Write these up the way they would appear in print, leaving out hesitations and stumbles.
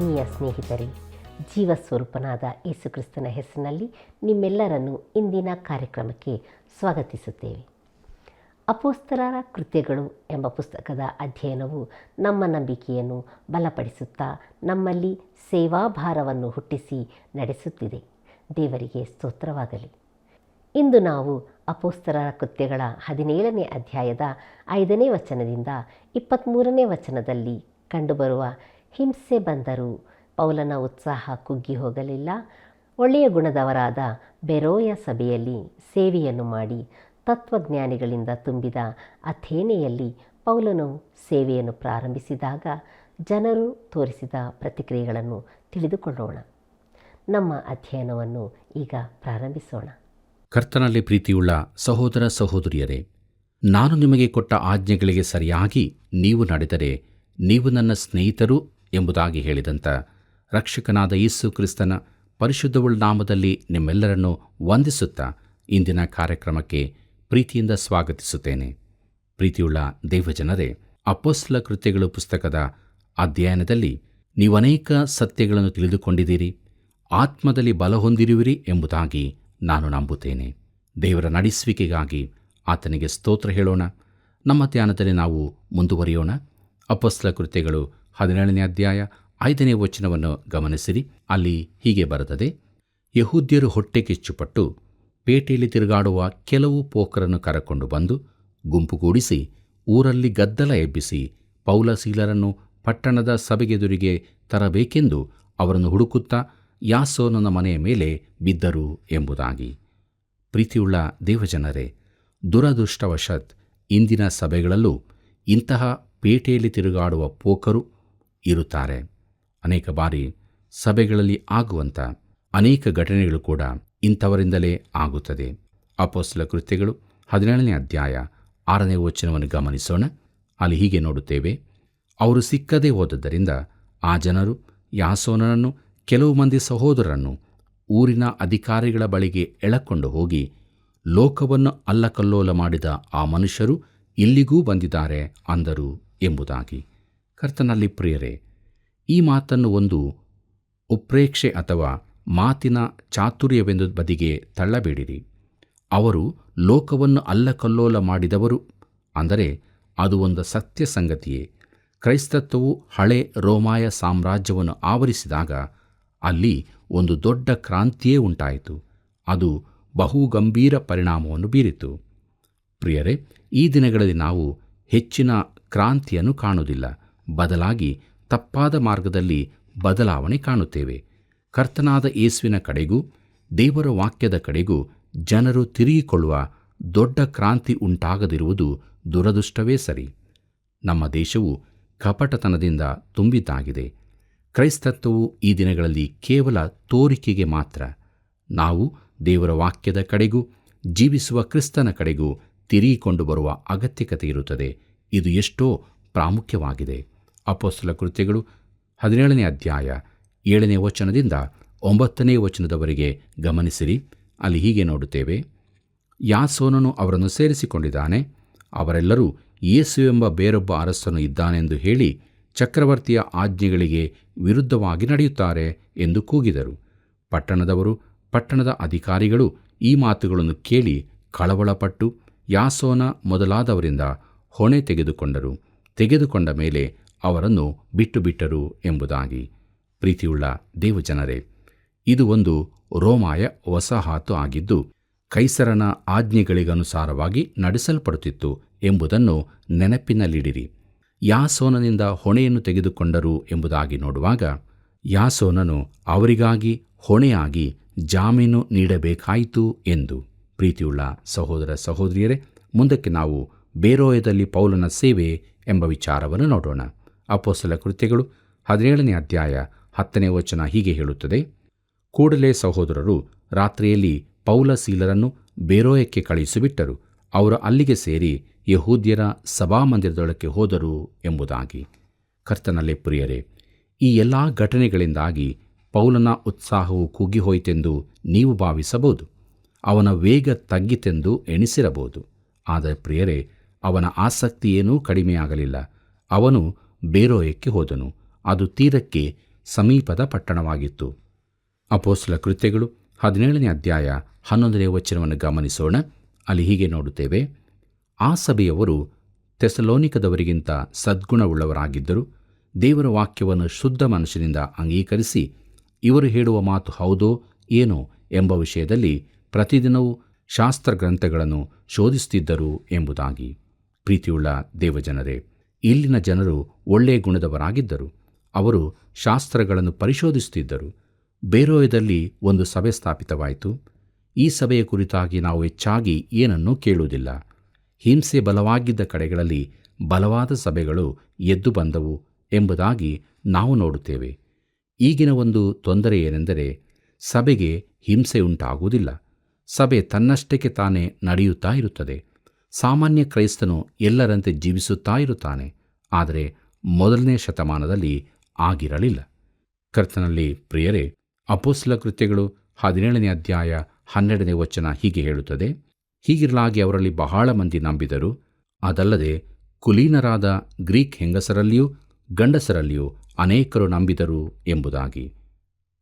ಆತ್ಮೀಯ ಸ್ನೇಹಿತರೆ, ಜೀವಸ್ವರೂಪನಾದ ಯೇಸುಕ್ರಿಸ್ತನ ಹೆಸರಿನಲ್ಲಿ ನಿಮ್ಮೆಲ್ಲರನ್ನು ಇಂದಿನ ಕಾರ್ಯಕ್ರಮಕ್ಕೆ ಸ್ವಾಗತಿಸುತ್ತೇವೆ. ಅಪೊಸ್ತಲರ ಕೃತ್ಯಗಳು ಎಂಬ ಪುಸ್ತಕದ ಅಧ್ಯಯನವು ನಮ್ಮ ನಂಬಿಕೆಯನ್ನು ಬಲಪಡಿಸುತ್ತಾ ನಮ್ಮಲ್ಲಿ ಸೇವಾಭಾರವನ್ನು ಹುಟ್ಟಿಸಿ ನಡೆಸುತ್ತಿದೆ. ದೇವರಿಗೆ ಸ್ತೋತ್ರವಾಗಲಿ. ಇಂದು ನಾವು ಅಪೊಸ್ತಲರ ಕೃತ್ಯಗಳ 17ನೇ ಅಧ್ಯಾಯದ 5ನೇ ವಚನದಿಂದ 23ನೇ ವಚನದಲ್ಲಿ ಕಂಡುಬರುವ ಹಿಂಸೆ ಬಂದರೂ ಪೌಲನ ಉತ್ಸಾಹ ಕುಗ್ಗಿ ಹೋಗಲಿಲ್ಲ. ಒಳ್ಳೆಯ ಗುಣದವರಾದ ಬೆರೋಯ ಸಭೆಯಲ್ಲಿ ಸೇವೆಯನ್ನು ಮಾಡಿ ತತ್ವಜ್ಞಾನಿಗಳಿಂದ ತುಂಬಿದ ಅಥೇನೆಯಲ್ಲಿ ಪೌಲನು ಸೇವೆಯನ್ನು ಪ್ರಾರಂಭಿಸಿದಾಗ ಜನರು ತೋರಿಸಿದ ಪ್ರತಿಕ್ರಿಯೆಗಳನ್ನು ತಿಳಿದುಕೊಳ್ಳೋಣ. ನಮ್ಮ ಅಧ್ಯಯನವನ್ನು ಈಗ ಪ್ರಾರಂಭಿಸೋಣ. ಕರ್ತನಲ್ಲಿ ಪ್ರೀತಿಯುಳ್ಳ ಸಹೋದರ ಸಹೋದರಿಯರೇ, ನಾನು ನಿಮಗೆ ಕೊಟ್ಟ ಆಜ್ಞೆಗಳಿಗೆ ಸರಿಯಾಗಿ ನೀವು ನಡೆದರೆ ನೀವು ನನ್ನ ಸ್ನೇಹಿತರು ಎಂಬುದಾಗಿ ಹೇಳಿದಂಥ ರಕ್ಷಕನಾದ ಯೇಸು ಕ್ರಿಸ್ತನ ಪರಿಶುದ್ಧವುಳ್ಳ ನಾಮದಲ್ಲಿ ನಿಮ್ಮೆಲ್ಲರನ್ನು ವಂದಿಸುತ್ತಾ ಇಂದಿನ ಕಾರ್ಯಕ್ರಮಕ್ಕೆ ಪ್ರೀತಿಯಿಂದ ಸ್ವಾಗತಿಸುತ್ತೇನೆ. ಪ್ರೀತಿಯುಳ್ಳ ದೇವಜನರೇ, ಅಪೊಸ್ತಲ ಕೃತ್ಯಗಳು ಪುಸ್ತಕದ ಅಧ್ಯಯನದಲ್ಲಿ ನೀವು ಅನೇಕ ಸತ್ಯಗಳನ್ನು ತಿಳಿದುಕೊಂಡಿದ್ದೀರಿ, ಆತ್ಮದಲ್ಲಿ ಬಲ ಹೊಂದಿರುವಿರಿ ಎಂಬುದಾಗಿ ನಾನು ನಂಬುತ್ತೇನೆ. ದೇವರ ನಡೆಸುವಿಕೆಗಾಗಿ ಆತನಿಗೆ ಸ್ತೋತ್ರ ಹೇಳೋಣ. ನಮ್ಮ ಧ್ಯಾನದಲ್ಲಿ ನಾವು ಮುಂದುವರಿಯೋಣ. ಅಪೊಸ್ತಲ ಕೃತ್ಯಗಳು 17ನೇ ಅಧ್ಯಾಯ 5ನೇ ವಚನವನ್ನು ಗಮನಿಸಿರಿ. ಅಲ್ಲಿ ಹೀಗೆ ಬರೆದದೆ: ಯಹೂದ್ಯರು ಹೊಟ್ಟೆ ಕಿಚ್ಚುಪಟ್ಟು ಪೇಟೆಯಲ್ಲಿ ತಿರುಗಾಡುವ ಕೆಲವು ಪೋಕರನ್ನು ಕರಕೊಂಡು ಬಂದು ಗುಂಪುಗೂಡಿಸಿ ಊರಲ್ಲಿ ಗದ್ದಲ ಎಬ್ಬಿಸಿ ಪೌಲ ಸೀಲರನ್ನು ಪಟ್ಟಣದ ಸಭೆಗೆದುರಿಗೆ ತರಬೇಕೆಂದು ಅವರನ್ನು ಹುಡುಕುತ್ತಾ ಯಾಸೋನನ ಮನೆಯ ಮೇಲೆ ಬಿದ್ದರು ಎಂಬುದಾಗಿ. ಪ್ರೀತಿಯುಳ್ಳ ದೇವಜನರೇ, ದುರದೃಷ್ಟವಶಾತ್ ಇಂದಿನ ಸಭೆಗಳಲ್ಲೂ ಇಂತಹ ಪೇಟೆಯಲ್ಲಿ ತಿರುಗಾಡುವ ಪೋಕರು ಇರುತ್ತಾರೆ. ಅನೇಕ ಬಾರಿ ಸಭೆಗಳಲ್ಲಿ ಆಗುವಂಥ ಅನೇಕ ಘಟನೆಗಳು ಕೂಡ ಇಂಥವರಿಂದಲೇ ಆಗುತ್ತದೆ. ಅಪೊಸ್ತಲ ಕೃತ್ಯಗಳು 17ನೇ ಅಧ್ಯಾಯ 6ನೇ ವಚನವನ್ನು ಗಮನಿಸೋಣ. ಅಲ್ಲಿ ಹೀಗೆ ನೋಡುತ್ತೇವೆ: ಅವರು ಸಿಕ್ಕದೇ ಹೋದದ್ದರಿಂದ ಆ ಜನರು ಯಾಸೋನನನ್ನು ಕೆಲವು ಮಂದಿ ಸಹೋದರರನ್ನು ಊರಿನ ಅಧಿಕಾರಿಗಳ ಬಳಿಗೆ ಎಳಕೊಂಡು ಹೋಗಿ, ಲೋಕವನ್ನು ಅಲ್ಲಕಲ್ಲೋಲ ಮಾಡಿದ ಆ ಮನುಷ್ಯರು ಇಲ್ಲಿಗೂ ಬಂದಿದ್ದಾರೆ ಅಂದರು ಎಂಬುದಾಗಿ. ಕರ್ತನಲ್ಲಿ ಪ್ರಿಯರೇ, ಈ ಮಾತನ್ನು ಒಂದು ಉತ್ಪ್ರೇಕ್ಷೆ ಅಥವಾ ಮಾತಿನ ಚಾತುರ್ಯವೆಂದು ಬದಿಗೆ ತಳ್ಳಬೇಡಿರಿ. ಅವರು ಲೋಕವನ್ನು ಅಲ್ಲಕಲ್ಲೋಲ ಮಾಡಿದವರು ಅಂದರೆ ಅದು ಒಂದು ಸತ್ಯ ಸಂಗತಿಯೇ. ಕ್ರೈಸ್ತತ್ವವು ಹಳೆ ರೋಮಾಯ ಸಾಮ್ರಾಜ್ಯವನ್ನು ಆವರಿಸಿದಾಗ ಅಲ್ಲಿ ಒಂದು ದೊಡ್ಡ ಕ್ರಾಂತಿಯೇ ಉಂಟಾಯಿತು. ಅದು ಬಹು ಗಂಭೀರ ಪರಿಣಾಮವನ್ನು ಬೀರಿತು. ಪ್ರಿಯರೇ, ಈ ದಿನಗಳಲ್ಲಿ ನಾವು ಹೆಚ್ಚಿನ ಕ್ರಾಂತಿಯನ್ನು ಕಾಣುವುದಿಲ್ಲ, ಬದಲಾಗಿ ತಪ್ಪಾದ ಮಾರ್ಗದಲ್ಲಿ ಬದಲಾವಣೆ ಕಾಣುತ್ತೇವೆ. ಕರ್ತನಾದ ಯೇಸುವಿನ ಕಡೆಗೂ ದೇವರ ವಾಕ್ಯದ ಕಡೆಗೂ ಜನರು ತಿರುಗಿಕೊಳ್ಳುವ ದೊಡ್ಡ ಕ್ರಾಂತಿ ಉಂಟಾಗದಿರುವುದು ದುರದೃಷ್ಟವೇ ಸರಿ. ನಮ್ಮ ದೇಶವು ಕಪಟತನದಿಂದ ತುಂಬಿದ್ದಾಗಿದೆ. ಕ್ರೈಸ್ತತ್ವವು ಈ ದಿನಗಳಲ್ಲಿ ಕೇವಲ ತೋರಿಕೆಗೆ ಮಾತ್ರ. ನಾವು ದೇವರ ವಾಕ್ಯದ ಕಡೆಗೂ ಜೀವಿಸುವ ಕ್ರಿಸ್ತನ ಕಡೆಗೂ ತಿರುಗಿಕೊಂಡು ಬರುವ ಅಗತ್ಯಕತೆ ಇರುತ್ತದೆ. ಇದು ಎಷ್ಟೋ ಪ್ರಾಮುಖ್ಯವಾಗಿದೆ. ಅಪೊಸ್ತಲ ಕೃತ್ಯಗಳು 17ನೇ ಅಧ್ಯಾಯ 7ನೇ ವಚನದಿಂದ 9ನೇ ವಚನದವರೆಗೆ ಗಮನಿಸಿರಿ. ಅಲ್ಲಿ ಹೀಗೆ ನೋಡುತ್ತೇವೆ: ಯಾಸೋನನು ಅವರನ್ನು ಸೇರಿಸಿಕೊಂಡಿದ್ದಾನೆ. ಅವರೆಲ್ಲರೂ ಯೇಸು ಎಂಬ ಬೇರೊಬ್ಬ ಅರಸನು ಇದ್ದಾನೆಂದು ಹೇಳಿ ಚಕ್ರವರ್ತಿಯ ಆಜ್ಞೆಗಳಿಗೆ ವಿರುದ್ಧವಾಗಿ ನಡೆಯುತ್ತಾರೆ ಎಂದು ಕೂಗಿದರು. ಪಟ್ಟಣದವರು, ಪಟ್ಟಣದ ಅಧಿಕಾರಿಗಳು ಈ ಮಾತುಗಳನ್ನು ಕೇಳಿ ಕಳವಳಪಟ್ಟು ಯಾಸೋನ ಮೊದಲಾದವರಿಂದ ಹೊಣೆ ತೆಗೆದುಕೊಂಡರು. ತೆಗೆದುಕೊಂಡ ಮೇಲೆ ಅವರನ್ನು ಬಿಟ್ಟರು ಎಂಬುದಾಗಿ. ಪ್ರೀತಿಯುಳ್ಳ ದೇವಜನರೇ, ಇದು ಒಂದು ರೋಮಾಯ ವಸಾಹತು ಆಗಿದ್ದು ಕೈಸರನ ಆಜ್ಞೆಗಳಿಗನುಸಾರವಾಗಿ ನಡೆಸಲ್ಪಡುತ್ತಿತ್ತು ಎಂಬುದನ್ನು ನೆನಪಿನಲ್ಲಿಡಿರಿ. ಯಾಸೋನನಿಂದ ಹೊಣೆಯನ್ನು ತೆಗೆದುಕೊಂಡರು ಎಂಬುದಾಗಿ ನೋಡುವಾಗ, ಯಾಸೋನನು ಅವರಿಗಾಗಿ ಹೊಣೆಯಾಗಿ ಜಾಮೀನು ನೀಡಬೇಕಾಯಿತು ಎಂದು. ಪ್ರೀತಿಯುಳ್ಳ ಸಹೋದರ ಸಹೋದರಿಯರೇ, ಮುಂದಕ್ಕೆ ನಾವು ಬೇರೋಯದಲ್ಲಿ ಪೌಲನ ಸೇವೆ ಎಂಬ ವಿಚಾರವನ್ನು ನೋಡೋಣ. ಅಪೊಸ್ತಲ ಕೃತ್ಯಗಳು 17ನೇ ಅಧ್ಯಾಯ 10ನೇ ವಚನ ಹೀಗೆ ಹೇಳುತ್ತದೆ: ಕೂಡಲೇ ಸಹೋದರರು ರಾತ್ರಿಯಲ್ಲಿ ಪೌಲ ಸೀಲರನ್ನು ಬೇರೋಯಕ್ಕೆ ಕಳುಹಿಸಿಬಿಟ್ಟರು. ಅವರು ಅಲ್ಲಿಗೆ ಸೇರಿ ಯಹೂದ್ಯರ ಸಭಾಮಂದಿರದೊಳಕ್ಕೆ ಹೋದರು ಎಂಬುದಾಗಿ. ಕರ್ತನಲ್ಲಿ ಪ್ರಿಯರೇ, ಈ ಎಲ್ಲ ಘಟನೆಗಳಿಂದಾಗಿ ಪೌಲನ ಉತ್ಸಾಹವು ಕುಗ್ಗಿಹೋಯಿತೆಂದು ನೀವು ಭಾವಿಸಬಹುದು. ಅವನ ವೇಗ ತಗ್ಗಿತೆಂದು ಎಣಿಸಿರಬಹುದು. ಆದರೆ ಪ್ರಿಯರೇ, ಅವನ ಆಸಕ್ತಿಯೇನೂ ಕಡಿಮೆಯಾಗಲಿಲ್ಲ. ಅವನು ಬೇರೋಯಕ್ಕೆ ಹೋದನು. ಅದು ತೀರಕ್ಕೆ ಸಮೀಪದ ಪಟ್ಟಣವಾಗಿತ್ತು. ಅಪೊಸ್ತಲ ಕೃತ್ಯಗಳು 17ನೇ ಅಧ್ಯಾಯ 11ನೇ ವಚನವನ್ನು ಗಮನಿಸೋಣ. ಅಲ್ಲಿ ಹೀಗೆ ನೋಡುತ್ತೇವೆ, ಆ ಸಭೆಯವರು ಥೆಸಲೋನಿಕದವರಿಗಿಂತ ಸದ್ಗುಣವುಳ್ಳವರಾಗಿದ್ದರು. ದೇವರ ವಾಕ್ಯವನ್ನು ಶುದ್ಧ ಮನಸ್ಸಿನಿಂದ ಅಂಗೀಕರಿಸಿ ಇವರು ಹೇಳುವ ಮಾತು ಹೌದೋ ಏನೋ ಎಂಬ ವಿಷಯದಲ್ಲಿ ಪ್ರತಿದಿನವೂ ಶಾಸ್ತ್ರಗ್ರಂಥಗಳನ್ನು ಶೋಧಿಸುತ್ತಿದ್ದರು ಎಂಬುದಾಗಿ. ಪ್ರೀತಿಯುಳ್ಳ ದೇವಜನರೇ, ಇಲ್ಲಿನ ಜನರು ಒಳ್ಳೆಯ ಗುಣದವರಾಗಿದ್ದರು. ಅವರು ಶಾಸ್ತ್ರಗಳನ್ನು ಪರಿಶೋಧಿಸುತ್ತಿದ್ದರು. ಬೇರೋಯದಲ್ಲಿ ಒಂದು ಸಭೆ ಸ್ಥಾಪಿತವಾಯಿತು. ಈ ಸಭೆಯ ಕುರಿತಾಗಿ ನಾವು ಹೆಚ್ಚಾಗಿ ಏನನ್ನೂ ಕೇಳುವುದಿಲ್ಲ. ಹಿಂಸೆ ಬಲವಾಗಿದ್ದ ಕಡೆಗಳಲ್ಲಿ ಬಲವಾದ ಸಭೆಗಳು ಎದ್ದು ಬಂದವು ಎಂಬುದಾಗಿ ನಾವು ನೋಡುತ್ತೇವೆ. ಈಗಿನ ಒಂದು ತೊಂದರೆ ಏನೆಂದರೆ ಸಭೆಗೆ ಹಿಂಸೆ ಉಂಟಾಗುವುದಿಲ್ಲ. ಸಭೆ ತನ್ನಷ್ಟಕ್ಕೆ ತಾನೇ ನಡೆಯುತ್ತಾ ಇರುತ್ತದೆ. ಸಾಮಾನ್ಯ ಕ್ರೈಸ್ತನು ಎಲ್ಲರಂತೆ ಜೀವಿಸುತ್ತಾ ಇರುತ್ತಾನೆ. ಆದರೆ ಮೊದಲನೇ ಶತಮಾನದಲ್ಲಿ ಆಗಿರಲಿಲ್ಲ. ಕರ್ತನಲ್ಲಿ ಪ್ರಿಯರೇ, ಅಪೊಸ್ತಲ ಕೃತ್ಯಗಳು 17ನೇ ಅಧ್ಯಾಯ 12ನೇ ವಚನ ಹೀಗೆ ಹೇಳುತ್ತದೆ, ಹೀಗಿರಲಾಗಿ ಅವರಲ್ಲಿ ಬಹಳ ಮಂದಿ ನಂಬಿದರು. ಅದಲ್ಲದೆ ಕುಲೀನರಾದ ಗ್ರೀಕ್ ಹೆಂಗಸರಲ್ಲಿಯೂ ಗಂಡಸರಲ್ಲಿಯೂ ಅನೇಕರು ನಂಬಿದರು ಎಂಬುದಾಗಿ.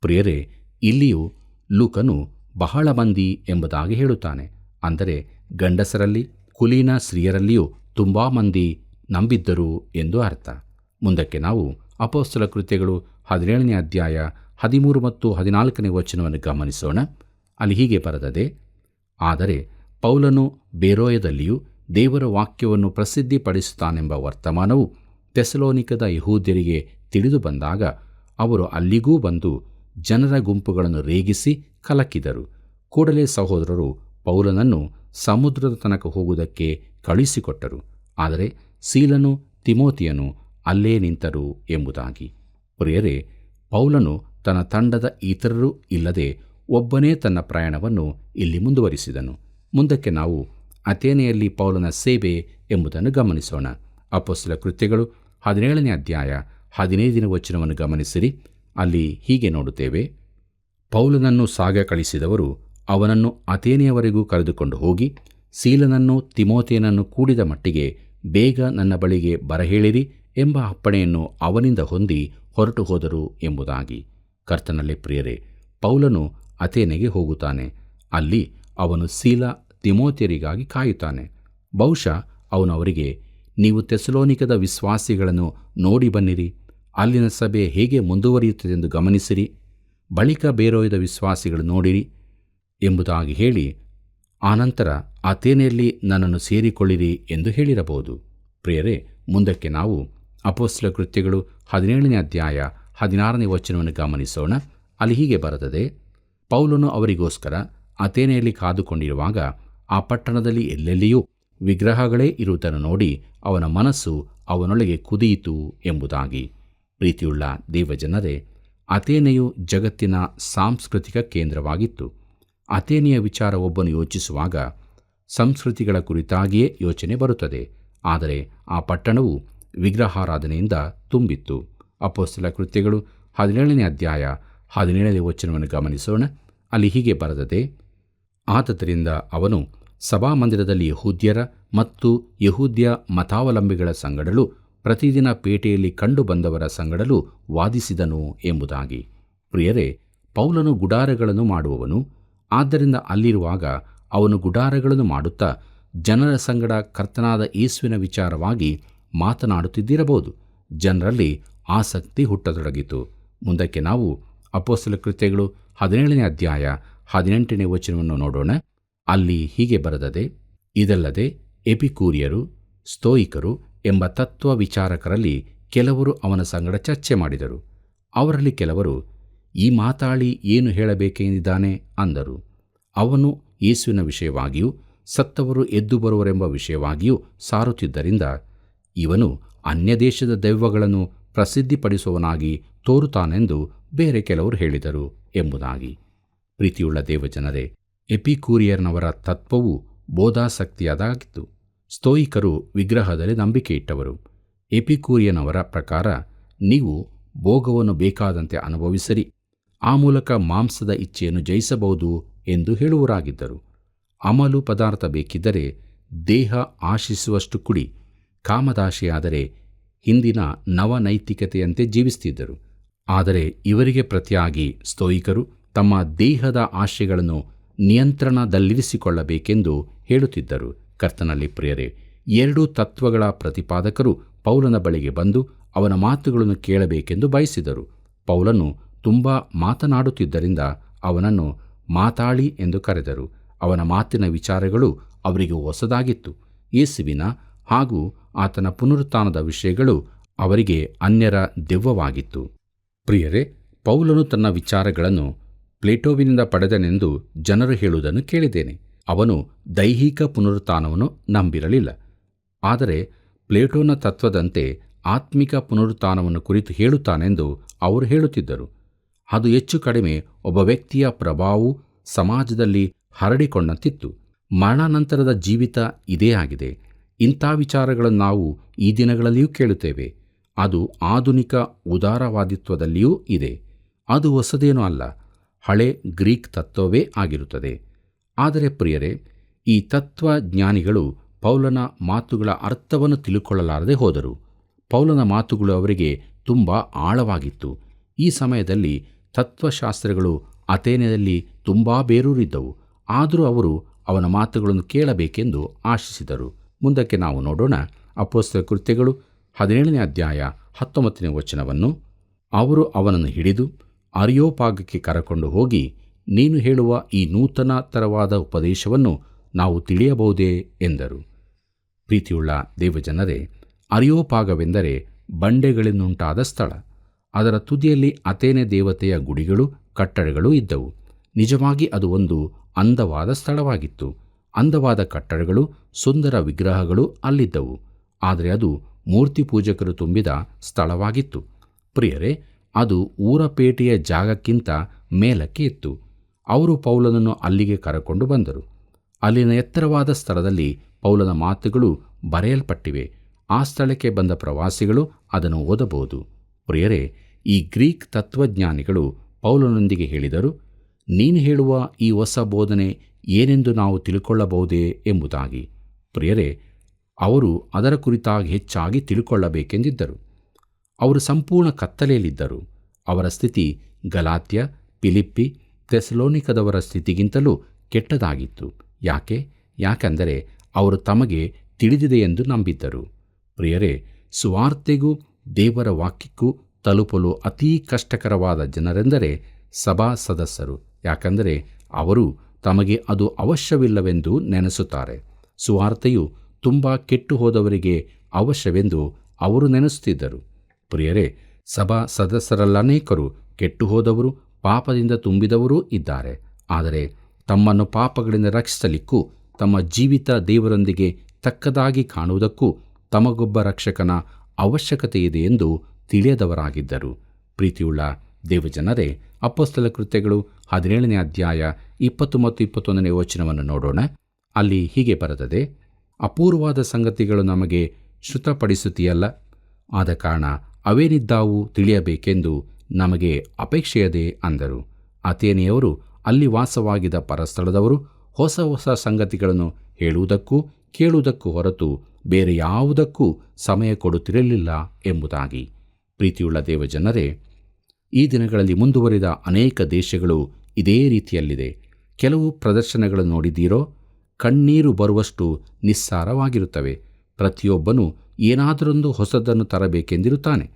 ಪ್ರಿಯರೇ, ಇಲ್ಲಿಯೂ ಲೂಕನು ಬಹಳ ಮಂದಿ ಎಂಬುದಾಗಿ ಹೇಳುತ್ತಾನೆ. ಅಂದರೆ ಗಂಡಸರಲ್ಲಿ, ಕುಲೀನ ಸ್ತ್ರೀಯರಲ್ಲಿಯೂ ತುಂಬ ಮಂದಿ ನಂಬಿದ್ದರು ಎಂದು ಅರ್ಥ. ಮುಂದಕ್ಕೆ ನಾವು ಅಪೊಸ್ತಲ ಕೃತ್ಯಗಳು 17ನೇ ಅಧ್ಯಾಯ 13 ಮತ್ತು 14ನೇ ವಚನವನ್ನು ಗಮನಿಸೋಣ. ಅಲ್ಲಿ ಹೀಗೆ ಬರೆದದೆ, ಆದರೆ ಪೌಲನು ಬೇರೋಯದಲ್ಲಿಯೂ ದೇವರ ವಾಕ್ಯವನ್ನು ಪ್ರಸಿದ್ಧಿಪಡಿಸುತ್ತಾನೆಂಬ ವರ್ತಮಾನವು ಥೆಸಲೋನಿಕದ ಯಹೂದ್ಯರಿಗೆ ತಿಳಿದು ಬಂದಾಗ ಅವರು ಅಲ್ಲಿಗೂ ಬಂದು ಜನರ ಗುಂಪುಗಳನ್ನು ರೇಗಿಸಿ ಕಲಕಿದರು. ಕೂಡಲೇ ಸಹೋದರರು ಪೌಲನನ್ನು ಸಮುದ್ರದ ತನಕ ಹೋಗುವುದಕ್ಕೆ ಕಳುಹಿಸಿಕೊಟ್ಟರು. ಆದರೆ ಸೀಲನು ತಿಮೋತಿಯನು ಅಲ್ಲೇ ನಿಂತರು ಎಂಬುದಾಗಿ. ಪ್ರಿಯರೇ, ಪೌಲನು ತನ್ನ ತಂಡದ ಇತರರು ಇಲ್ಲದೆ ಒಬ್ಬನೇ ತನ್ನ ಪ್ರಯಾಣವನ್ನು ಇಲ್ಲಿ ಮುಂದುವರಿಸಿದನು. ಮುಂದಕ್ಕೆ ನಾವು ಅಥೇನೆಯಲ್ಲಿ ಪೌಲನ ಸೇವೆ ಎಂಬುದನ್ನು ಗಮನಿಸೋಣ. ಅಪೊಸ್ತಲ ಕೃತ್ಯಗಳು 17ನೇ ಅಧ್ಯಾಯ 15ನೇ ವಚನವನ್ನು ಗಮನಿಸಿರಿ. ಅಲ್ಲಿ ಹೀಗೆ ನೋಡುತ್ತೇವೆ, ಪೌಲನನ್ನು ಸಾಗ ಕಳಿಸಿದವರು ಅವನನ್ನು ಅಥೇನೆಯವರೆಗೂ ಕರೆದುಕೊಂಡು ಹೋಗಿ ಸೀಲನನ್ನು ತಿಮೋಥೆಯನನ್ನು ಕೂಡಿದ ಮಟ್ಟಿಗೆ ಬೇಗ ನನ್ನ ಬಳಿಗೆ ಬರಹೇಳಿರಿ ಎಂಬ ಅಪ್ಪಣೆಯನ್ನು ಅವನಿಂದ ಹೊಂದಿ ಹೊರಟು ಹೋದರು ಎಂಬುದಾಗಿ. ಕರ್ತನಲ್ಲಿ ಪ್ರಿಯರೇ, ಪೌಲನು ಅಥೇನೆಗೆ ಹೋಗುತ್ತಾನೆ. ಅಲ್ಲಿ ಅವನು ಸೀಲ ತಿಮೋಥೆಯರಿಗಾಗಿ ಕಾಯುತ್ತಾನೆ. ಬಹುಶಃ ಅವನು ಅವರಿಗೆ, ನೀವು ಥೆಸಲೋನಿಕದ ವಿಶ್ವಾಸಿಗಳನ್ನು ನೋಡಿ ಬನ್ನಿರಿ, ಅಲ್ಲಿನ ಸಭೆ ಹೇಗೆ ಮುಂದುವರಿಯುತ್ತದೆಂದು ಗಮನಿಸಿರಿ, ಬಳಿಕ ಬೇರೋಯದ ವಿಶ್ವಾಸಿಗಳು ನೋಡಿರಿ ಎಂಬುದಾಗಿ ಹೇಳಿ ಆನಂತರ ಅಥೇನೆಯಲ್ಲಿ ನನ್ನನ್ನು ಸೇರಿಕೊಳ್ಳಿರಿ ಎಂದು ಹೇಳಿರಬಹುದು. ಪ್ರಿಯರೇ, ಮುಂದಕ್ಕೆ ನಾವು ಅಪೊಸ್ತಲ ಕೃತ್ಯಗಳು 17ನೇ ಅಧ್ಯಾಯ 16ನೇ ವಚನವನ್ನು ಗಮನಿಸೋಣ. ಅಲ್ಲಿ ಹೀಗೆ ಬರೆದದೆ, ಪೌಲನು ಅವರಿಗೋಸ್ಕರ ಅಥೇನೆಯಲ್ಲಿ ಕಾದುಕೊಂಡಿರುವಾಗ ಆ ಪಟ್ಟಣದಲ್ಲಿ ಎಲ್ಲೆಲ್ಲಿಯೂ ವಿಗ್ರಹಗಳೇ ಇರುವುದನ್ನು ನೋಡಿ ಅವನ ಮನಸ್ಸು ಅವನೊಳಗೆ ಕುದಿಯಿತು ಎಂಬುದಾಗಿ. ಪ್ರೀತಿಯುಳ್ಳ ದೇವಜನರೇ, ಅಥೇನೆಯು ಜಗತ್ತಿನ ಸಾಂಸ್ಕೃತಿಕ ಕೇಂದ್ರವಾಗಿತ್ತು. ಅಥೇನೆಯ ವಿಚಾರ ಒಬ್ಬನು ಯೋಚಿಸುವಾಗ ಸಂಸ್ಕೃತಿಗಳ ಕುರಿತಾಗಿಯೇ ಯೋಚನೆ ಬರುತ್ತದೆ. ಆದರೆ ಆ ಪಟ್ಟಣವು ವಿಗ್ರಹಾರಾಧನೆಯಿಂದ ತುಂಬಿತ್ತು. ಅಪೊಸ್ತಲ ಕೃತ್ಯಗಳು 17ನೇ ಅಧ್ಯಾಯ 17ನೇ ವಚನವನ್ನು ಗಮನಿಸೋಣ. ಅಲ್ಲಿ ಹೀಗೆ ಬರೆದದೆ, ಆದದರಿಂದ ಅವನು ಸಭಾಮಂದಿರದಲ್ಲಿ ಯಹೂದ್ಯರ ಮತ್ತು ಯಹೂದ್ಯ ಮತಾವಲಂಬಿಗಳ ಸಂಗಡಲೂ ಪ್ರತಿದಿನ ಪೇಟೆಯಲ್ಲಿ ಕಂಡುಬಂದವರ ಸಂಗಡಲೂ ವಾದಿಸಿದನು ಎಂಬುದಾಗಿ. ಪ್ರಿಯರೇ, ಪೌಲನು ಗುಡಾರಗಳನ್ನು ಮಾಡುವವನು. ಆದ್ದರಿಂದ ಅಲ್ಲಿರುವಾಗ ಅವನು ಗುಡಾರಗಳನ್ನು ಮಾಡುತ್ತಾ ಜನರ ಸಂಗಡ ಕರ್ತನಾದ ಯೇಸುವಿನ ವಿಚಾರವಾಗಿ ಮಾತನಾಡುತ್ತಿದ್ದಿರಬಹುದು. ಜನರಲ್ಲಿ ಆಸಕ್ತಿ ಹುಟ್ಟತೊಡಗಿತು. ಮುಂದಕ್ಕೆ ನಾವು ಅಪೊಸ್ತಲ ಕೃತ್ಯಗಳು 17ನೇ ಅಧ್ಯಾಯ 18ನೇ ವಚನವನ್ನು ನೋಡೋಣ. ಅಲ್ಲಿ ಹೀಗೆ ಬರೆದದೆ, ಇದಲ್ಲದೆ ಎಪಿಕೂರಿಯರು, ಸ್ತೋಯಿಕರು ಎಂಬ ತತ್ವ ವಿಚಾರಕರಲ್ಲಿ ಕೆಲವರು ಅವನ ಸಂಗಡ ಚರ್ಚೆ ಮಾಡಿದರು. ಅವರಲ್ಲಿ ಕೆಲವರು, ಈ ಮಾತಾಳಿ ಏನು ಹೇಳಬೇಕೆಂದಿದ್ದಾನೆ ಅಂದರು. ಅವನು ಯೇಸುವಿನ ವಿಷಯವಾಗಿಯೂ ಸತ್ತವರು ಎದ್ದು ಬರುವರೆಂಬ ವಿಷಯವಾಗಿಯೂ ಸಾರುತ್ತಿದ್ದರಿಂದ ಇವನು ಅನ್ಯದೇಶದ ದೆವ್ವಗಳನ್ನು ಪ್ರಸಿದ್ಧಿಪಡಿಸುವವನಾಗಿ ತೋರುತ್ತಾನೆಂದು ಬೇರೆ ಕೆಲವರು ಹೇಳಿದರು ಎಂಬುದಾಗಿ. ಪ್ರೀತಿಯುಳ್ಳ ದೇವಜನರೇ, ಎಪಿಕೂರಿಯರ್ನವರ ತತ್ವವು ಬೋಧಾಸಕ್ತಿಯಾದಾಗಿತ್ತು. ಸ್ತೋಯಿಕರು ವಿಗ್ರಹದಲ್ಲಿ ನಂಬಿಕೆ ಇಟ್ಟವರು. ಎಪಿಕೂರಿಯನವರ ಪ್ರಕಾರ ನೀವು ಭೋಗವನ್ನು ಬೇಕಾದಂತೆ ಅನುಭವಿಸಿರಿ, ಆ ಮೂಲಕ ಮಾಂಸದ ಇಚ್ಛೆಯನ್ನು ಜಯಿಸಬಹುದು ಎಂದು ಹೇಳುವರಾಗಿದ್ದರು. ಅಮಲು ಪದಾರ್ಥ ಬೇಕಿದ್ದರೆ ದೇಹ ಆಶಿಸುವಷ್ಟು ಕುಡಿ, ಕಾಮದಾಶೆಯಾದರೆ ಹಿಂದಿನ ನವನೈತಿಕತೆಯಂತೆ ಜೀವಿಸುತ್ತಿದ್ದರು. ಆದರೆ ಇವರಿಗೆ ಪ್ರತಿಯಾಗಿ ಸ್ತೋಯಿಕರು ತಮ್ಮ ದೇಹದ ಆಶೆಗಳನ್ನು ನಿಯಂತ್ರಣದಲ್ಲಿರಿಸಿಕೊಳ್ಳಬೇಕೆಂದು ಹೇಳುತ್ತಿದ್ದರು. ಕರ್ತನಲ್ಲಿ ಪ್ರಿಯರೇ, ಎರಡೂ ತತ್ವಗಳ ಪ್ರತಿಪಾದಕರು ಪೌಲನ ಬಳಿಗೆ ಬಂದು ಅವನ ಮಾತುಗಳನ್ನು ಕೇಳಬೇಕೆಂದು ಬಯಸಿದರು. ಪೌಲನು ತುಂಬ ಮಾತನಾಡುತ್ತಿದ್ದರಿಂದ ಅವನನ್ನು ಮಾತಾಳಿ ಎಂದು ಕರೆದರು. ಅವನ ಮಾತಿನ ವಿಚಾರಗಳು ಅವರಿಗೆ ಹೊಸದಾಗಿತ್ತು. ಯೇಸುವಿನ ಹಾಗೂ ಆತನ ಪುನರುತ್ಥಾನದ ವಿಷಯಗಳು ಅವರಿಗೆ ಅನ್ಯರ ದೆವ್ವವಾಗಿತ್ತು. ಪ್ರಿಯರೇ, ಪೌಲನು ತನ್ನ ವಿಚಾರಗಳನ್ನು ಪ್ಲೇಟೋವಿನಿಂದ ಪಡೆದನೆಂದು ಜನರು ಹೇಳುವುದನ್ನು ಕೇಳಿದ್ದೇನೆ. ಅವನು ದೈಹಿಕ ಪುನರುತ್ಥಾನವನ್ನು ನಂಬಿರಲಿಲ್ಲ. ಆದರೆ ಪ್ಲೇಟೋನ ತತ್ವದಂತೆ ಆತ್ಮಿಕ ಪುನರುತ್ಥಾನವನ್ನು ಕುರಿತು ಹೇಳುತ್ತಾನೆಂದು ಅವರು ಹೇಳುತ್ತಿದ್ದರು. ಅದು ಹೆಚ್ಚು ಕಡಿಮೆ ಒಬ್ಬ ವ್ಯಕ್ತಿಯ ಪ್ರಭಾವವು ಸಮಾಜದಲ್ಲಿ ಹರಡಿಕೊಂಡಂತಿತ್ತು. ಮರಣಾನಂತರದ ಜೀವಿತ ಇದೇ ಆಗಿದೆ. ಇಂಥ ವಿಚಾರಗಳನ್ನು ನಾವು ಈ ದಿನಗಳಲ್ಲಿಯೂ ಕೇಳುತ್ತೇವೆ. ಅದು ಆಧುನಿಕ ಉದಾರವಾದಿತ್ವದಲ್ಲಿಯೂ ಇದೆ. ಅದು ಹೊಸದೇನೂ ಅಲ್ಲ, ಹಳೆ ಗ್ರೀಕ್ ತತ್ವವೇ ಆಗಿರುತ್ತದೆ. ಆದರೆ ಪ್ರಿಯರೇ, ಈ ತತ್ವಜ್ಞಾನಿಗಳು ಪೌಲನ ಮಾತುಗಳ ಅರ್ಥವನ್ನು ತಿಳುಕೊಳ್ಳಲಾರದೆ ಹೋದರು. ಪೌಲನ ಮಾತುಗಳು ಅವರಿಗೆ ತುಂಬ ಆಳವಾಗಿತ್ತು. ಈ ಸಮಯದಲ್ಲಿ ತತ್ವಶಾಸ್ತ್ರಗಳು ಅಥೇನೆಯಲ್ಲಿ ತುಂಬ ಬೇರೂರಿದ್ದವು. ಆದರೂ ಅವರು ಅವನ ಮಾತುಗಳನ್ನು ಕೇಳಬೇಕೆಂದು ಆಶಿಸಿದರು. ಮುಂದಕ್ಕೆ ನಾವು ನೋಡೋಣ. ಅಪೊಸ್ತಲ ಕೃತ್ಯಗಳು 17ನೇ ಅಧ್ಯಾಯ 19ನೇ ವಚನವನ್ನು. ಅವರು ಅವನನ್ನು ಹಿಡಿದು ಅರಿಯೋಪಾಗಕ್ಕೆ ಕರಕೊಂಡು ಹೋಗಿ, ನೀನು ಹೇಳುವ ಈ ನೂತನ ತರವಾದ ಉಪದೇಶವನ್ನು ನಾವು ತಿಳಿಯಬಹುದೇ ಎಂದರು. ಪ್ರೀತಿಯುಳ್ಳ ದೇವಜನರೇ, ಅರಿಯೋಪಾಗವೆಂದರೆ ಬಂಡೆಗಳಿಂದುಂಟಾದ ಸ್ಥಳ. ಅದರ ತುದಿಯಲ್ಲಿ ಅಥೇನೆ ದೇವತೆಯ ಗುಡಿಗಳು, ಕಟ್ಟಡಗಳು ಇದ್ದವು. ನಿಜವಾಗಿ ಅದು ಒಂದು ಅಂದವಾದ ಸ್ಥಳವಾಗಿತ್ತು. ಅಂದವಾದ ಕಟ್ಟಡಗಳು, ಸುಂದರ ವಿಗ್ರಹಗಳು ಅಲ್ಲಿದ್ದವು. ಆದರೆ ಅದು ಮೂರ್ತಿ ಪೂಜಕರು ತುಂಬಿದ ಸ್ಥಳವಾಗಿತ್ತು. ಪ್ರಿಯರೇ, ಅದು ಊರಪೇಟೆಯ ಜಾಗಕ್ಕಿಂತ ಮೇಲಕ್ಕೆ ಇತ್ತು. ಅವರು ಪೌಲನನ್ನು ಅಲ್ಲಿಗೆ ಕರಕೊಂಡು ಬಂದರು. ಅಲ್ಲಿನ ಎತ್ತರವಾದ ಸ್ಥಳದಲ್ಲಿ ಪೌಲನ ಮಾತುಗಳು ಬರೆಯಲ್ಪಟ್ಟಿವೆ. ಆ ಸ್ಥಳಕ್ಕೆ ಬಂದ ಪ್ರವಾಸಿಗಳು ಅದನ್ನು ಓದಬಹುದು. ಪ್ರಿಯರೇ, ಈ ಗ್ರೀಕ್ ತತ್ವಜ್ಞಾನಿಗಳು ಪೌಲನೊಂದಿಗೆ ಹೇಳಿದರು, ನೀನು ಹೇಳುವ ಈ ಹೊಸ ಬೋಧನೆ ಏನೆಂದು ನಾವು ತಿಳ್ಕೊಳ್ಳಬಹುದೇ ಎಂಬುದಾಗಿ. ಪ್ರಿಯರೇ, ಅವರು ಅದರ ಕುರಿತಾಗಿ ಹೆಚ್ಚಾಗಿ ತಿಳ್ಕೊಳ್ಳಬೇಕೆಂದಿದ್ದರು. ಅವರು ಸಂಪೂರ್ಣ ಕತ್ತಲೆಯಲ್ಲಿದ್ದರು. ಅವರ ಸ್ಥಿತಿ ಗಲಾತ್ಯ, ಫಿಲಿಪ್ಪಿ, ಥೆಸಲೋನಿಕದವರ ಸ್ಥಿತಿಗಿಂತಲೂ ಕೆಟ್ಟದಾಗಿತ್ತು. ಯಾಕೆಂದರೆ ಅವರು ತಮಗೆ ತಿಳಿದಿದೆ ಎಂದು ನಂಬಿದ್ದರು. ಪ್ರಿಯರೇ, ಸುವಾರ್ತೆಗೂ ದೇವರ ವಾಕ್ಯಕ್ಕೂ ತಲುಪಲು ಅತೀ ಕಷ್ಟಕರವಾದ ಜನರೆಂದರೆ ಸಭಾ ಸದಸ್ಯರು. ಯಾಕೆಂದರೆ ಅವರು ತಮಗೆ ಅದು ಅವಶ್ಯವಿಲ್ಲವೆಂದು ನೆನೆಸುತ್ತಾರೆ. ಸುವಾರ್ತೆಯು ತುಂಬ ಕೆಟ್ಟು ಹೋದವರಿಗೆ ಅವಶ್ಯವೆಂದು ಅವರು ನೆನೆಸುತ್ತಿದ್ದರು. ಪ್ರಿಯರೇ, ಸಭಾ ಸದಸ್ಯರಲ್ಲನೇಕರು ಕೆಟ್ಟು ಹೋದವರು, ಪಾಪದಿಂದ ತುಂಬಿದವರೂ ಇದ್ದಾರೆ. ಆದರೆ ತಮ್ಮನ್ನು ಪಾಪಗಳಿಂದ ರಕ್ಷಿಸಲಿಕ್ಕೂ ತಮ್ಮ ಜೀವಿತ ದೇವರೊಂದಿಗೆ ತಕ್ಕದಾಗಿ ಕಾಣುವುದಕ್ಕೂ ತಮಗೊಬ್ಬ ರಕ್ಷಕನ ಅವಶ್ಯಕತೆ ಇದೆ ಎಂದು ತಿಳಿಯದವರಾಗಿದ್ದರು. ಪ್ರೀತಿಯುಳ್ಳ ದೇವಜನರೇ, ಅಪೊಸ್ತಲ ಕೃತ್ಯಗಳು 17ನೇ ಅಧ್ಯಾಯ 20 ಮತ್ತು 21ನೇ ವಚನವನ್ನು ನೋಡೋಣ. ಅಲ್ಲಿ ಹೀಗೆ ಬರೆದದೆ, ಅಪೂರ್ವವಾದ ಸಂಗತಿಗಳು ನಮಗೆ ಶ್ರುತಪಡಿಸುತ್ತೀಯಲ್ಲ, ಆದ ಕಾರಣ ಅವೇನಿದ್ದಾವು ತಿಳಿಯಬೇಕೆಂದು ನಮಗೆ ಅಪೇಕ್ಷೆಯದೆ ಅಂದರು. ಅಥೇನೆಯವರು, ಅಲ್ಲಿ ವಾಸವಾಗಿದ್ದ ಪರಸ್ಥಳದವರು ಹೊಸ ಹೊಸ ಸಂಗತಿಗಳನ್ನು ಹೇಳುವುದಕ್ಕೂ ಕೇಳುವುದಕ್ಕೂ ಹೊರತು ಬೇರೆ ಯಾವುದಕ್ಕೂ ಸಮಯ ಕೊಡುತ್ತಿರಲಿಲ್ಲ ಎಂಬುದಾಗಿ. ಪ್ರೀತಿಯುಳ್ಳ ದೇವಜನರೇ, ಈ ದಿನಗಳಲ್ಲಿ ಮುಂದುವರಿದ ಅನೇಕ ದೇಶಗಳು ಇದೇ ರೀತಿಯಲ್ಲಿದೆ. ಕೆಲವು ಪ್ರದರ್ಶನಗಳನ್ನು ನೋಡಿದ್ದೀರೋ, ಕಣ್ಣೀರು ಬರುವಷ್ಟು ನಿಸ್ಸಾರವಾಗಿರುತ್ತವೆ. ಪ್ರತಿಯೊಬ್ಬನೂ ಏನಾದರೊಂದು ಹೊಸದನ್ನು ತರಬೇಕೆಂದಿರುತ್ತಾನೆ.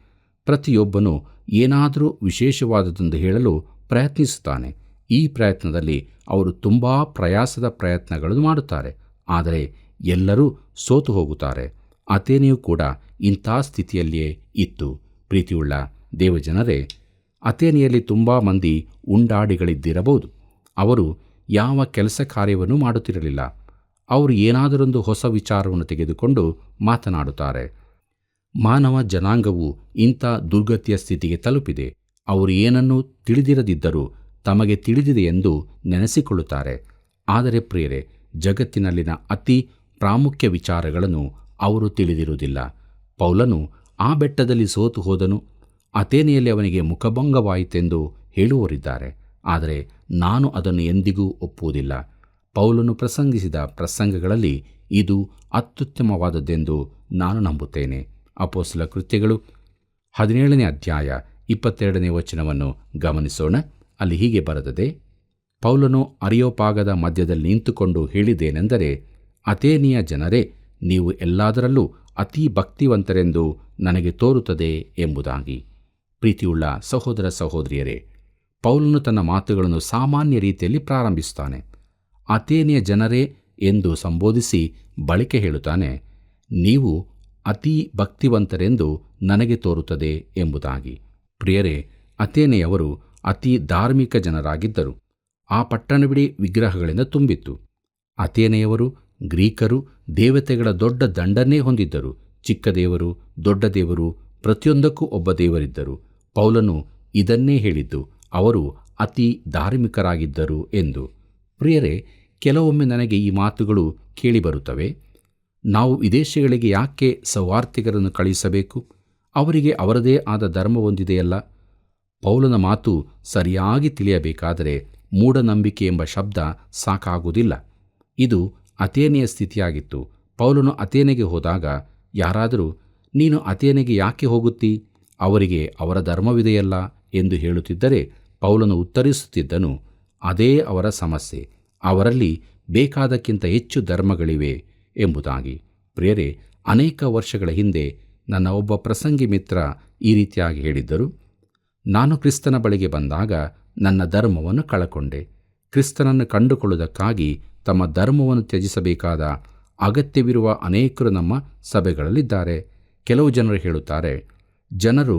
ಪ್ರತಿಯೊಬ್ಬನೂ ಏನಾದರೂ ವಿಶೇಷವಾದದೆಂದು ಹೇಳಲು ಪ್ರಯತ್ನಿಸುತ್ತಾನೆ. ಈ ಪ್ರಯತ್ನದಲ್ಲಿ ಅವರು ತುಂಬ ಪ್ರಯಾಸದ ಪ್ರಯತ್ನಗಳನ್ನು ಮಾಡುತ್ತಾರೆ. ಆದರೆ ಎಲ್ಲರೂ ಸೋತು ಹೋಗುತ್ತಾರೆ. ಅಥೇನೆಯೂ ಕೂಡ ಇಂಥ ಸ್ಥಿತಿಯಲ್ಲಿಯೇ ಇತ್ತು. ಪ್ರೀತಿಯುಳ್ಳ ದೇವಜನರೇ, ಅಥೇನೆಯಲ್ಲಿ ತುಂಬ ಮಂದಿ ಉಂಡಾಡಿಗಳಿದ್ದಿರಬಹುದು. ಅವರು ಯಾವ ಕೆಲಸ ಕಾರ್ಯವನ್ನು ಮಾಡುತ್ತಿರಲಿಲ್ಲ. ಅವರು ಏನಾದರೊಂದು ಹೊಸ ವಿಚಾರವನ್ನು ತೆಗೆದುಕೊಂಡು ಮಾತನಾಡುತ್ತಾರೆ. ಮಾನವ ಜನಾಂಗವು ಇಂಥ ದುರ್ಗತಿಯ ಸ್ಥಿತಿಗೆ ತಲುಪಿದೆ. ಅವರು ಏನನ್ನೂ ತಿಳಿದಿರದಿದ್ದರೂ ತಮಗೆ ತಿಳಿದಿದೆ ಎಂದು ನೆನೆಸಿಕೊಳ್ಳುತ್ತಾರೆ. ಆದರೆ ಪ್ರಿಯರೇ, ಜಗತ್ತಿನಲ್ಲಿನ ಅತಿ ಪ್ರಾಮುಖ್ಯ ವಿಚಾರಗಳನ್ನು ಅವರು ತಿಳಿದಿರುವುದಿಲ್ಲ. ಪೌಲನು ಆ ಬೆಟ್ಟದಲ್ಲಿ ಸೋತು ಹೋದನು, ಅಥೇನೆಯಲ್ಲಿ ಅವನಿಗೆ ಮುಖಭಂಗವಾಯಿತೆಂದು ಹೇಳುವವರಿದ್ದಾರೆ. ಆದರೆ ನಾನು ಅದನ್ನು ಎಂದಿಗೂ ಒಪ್ಪುವುದಿಲ್ಲ. ಪೌಲನು ಪ್ರಸಂಗಿಸಿದ ಪ್ರಸಂಗಗಳಲ್ಲಿ ಇದು ಅತ್ಯುತ್ತಮವಾದದ್ದೆಂದು ನಾನು ನಂಬುತ್ತೇನೆ. ಅಪೊಸ್ತಲ ಕೃತ್ಯಗಳು 17ನೇ ಅಧ್ಯಾಯ 22ನೇ ವಚನವನ್ನು ಗಮನಿಸೋಣ. ಅಲ್ಲಿ ಹೀಗೆ ಬರೆದದೆ, ಪೌಲನು ಅರಿಯೋಪಾಗದ ಮಧ್ಯದಲ್ಲಿ ನಿಂತುಕೊಂಡು ಹೇಳಿದ್ದೇನೆಂದರೆ, ಅಥೇನಿಯ ಜನರೇ, ನೀವು ಎಲ್ಲದರಲ್ಲೂ ಅತಿ ಭಕ್ತಿವಂತರೆಂದು ನನಗೆ ತೋರುತ್ತದೆ ಎಂಬುದಾಗಿ. ಪ್ರೀತಿಯುಳ್ಳ ಸಹೋದರ ಸಹೋದರಿಯರೇ, ಪೌಲನು ತನ್ನ ಮಾತುಗಳನ್ನು ಸಾಮಾನ್ಯ ರೀತಿಯಲ್ಲಿ ಪ್ರಾರಂಭಿಸುತ್ತಾನೆ. ಅಥೇನಿಯ ಜನರೇ ಎಂದು ಸಂಬೋಧಿಸಿ ಬಳಿಕೆ ಹೇಳುತ್ತಾನೆ, ನೀವು ಅತಿ ಭಕ್ತಿವಂತರೆಂದು ನನಗೆ ತೋರುತ್ತದೆ ಎಂಬುದಾಗಿ. ಪ್ರಿಯರೇ, ಅಥೇನೆಯವರು ಅತಿ ಧಾರ್ಮಿಕ ಜನರಾಗಿದ್ದರು. ಆ ಪಟ್ಟಣವಿಡೀ ವಿಗ್ರಹಗಳಿಂದ ತುಂಬಿತ್ತು. ಅಥೇನೆಯವರು ಗ್ರೀಕರು ದೇವತೆಗಳ ದೊಡ್ಡ ದಂಡನ್ನೇ ಹೊಂದಿದ್ದರು. ಚಿಕ್ಕ ದೇವರು, ದೊಡ್ಡ ದೇವರು, ಪ್ರತಿಯೊಂದಕ್ಕೂ ಒಬ್ಬ ದೇವರಿದ್ದರು. ಪೌಲನು ಇದನ್ನೇ ಹೇಳಿದ್ದು ಅವರು ಅತಿ ಧಾರ್ಮಿಕರಾಗಿದ್ದರು ಎಂದು. ಪ್ರಿಯರೇ, ಕೆಲವೊಮ್ಮೆ ನನಗೆ ಈ ಮಾತುಗಳು ಕೇಳಿಬರುತ್ತವೆ. ನಾವು ವಿದೇಶಗಳಿಗೆ ಯಾಕೆ ಸೌವಾರ್ತಿಕರನ್ನು ಕಳುಹಿಸಬೇಕು? ಅವರಿಗೆ ಅವರದೇ ಆದ ಧರ್ಮ ಹೊಂದಿದೆಯಲ್ಲ. ಪೌಲನ ಮಾತು ಸರಿಯಾಗಿ ತಿಳಿಯಬೇಕಾದರೆ ಮೂಢನಂಬಿಕೆ ಎಂಬ ಶಬ್ದ ಸಾಕಾಗುವುದಿಲ್ಲ. ಇದು ಅಥೇನೆಯ ಸ್ಥಿತಿಯಾಗಿತ್ತು. ಪೌಲನು ಅಥೇನೆಗೆ ಹೋದಾಗ ಯಾರಾದರೂ ನೀನು ಅಥೇನೆಗೆ ಯಾಕೆ ಹೋಗುತ್ತೀ? ಅವರಿಗೆ ಅವರ ಧರ್ಮವಿದೆಯಲ್ಲ ಎಂದು ಹೇಳುತ್ತಿದ್ದರೆ ಪೌಲನು ಉತ್ತರಿಸುತ್ತಿದ್ದನು, ಅದೇ ಅವರ ಸಮಸ್ಯೆ, ಅವರಲ್ಲಿ ಬೇಕಾದಕ್ಕಿಂತ ಹೆಚ್ಚು ಧರ್ಮಗಳಿವೆ ಎಂಬುದಾಗಿ. ಪ್ರಿಯರೇ, ಅನೇಕ ವರ್ಷಗಳ ಹಿಂದೆ ನನ್ನ ಒಬ್ಬ ಪ್ರಸಂಗಿ ಮಿತ್ರ ಈ ರೀತಿಯಾಗಿ ಹೇಳಿದ್ದರು, ನಾನು ಕ್ರಿಸ್ತನ ಬಳಿಗೆ ಬಂದಾಗ ನನ್ನ ಧರ್ಮವನ್ನು ಕಳಕೊಂಡೆ. ಕ್ರಿಸ್ತನನ್ನು ಕಂಡುಕೊಳ್ಳುವುದಕ್ಕಾಗಿ ತಮ್ಮ ಧರ್ಮವನ್ನು ತ್ಯಜಿಸಬೇಕಾದ ಅಗತ್ಯವಿರುವ ಅನೇಕರು ನಮ್ಮ ಸಭೆಗಳಲ್ಲಿದ್ದಾರೆ. ಕೆಲವು ಜನರು ಹೇಳುತ್ತಾರೆ, ಜನರು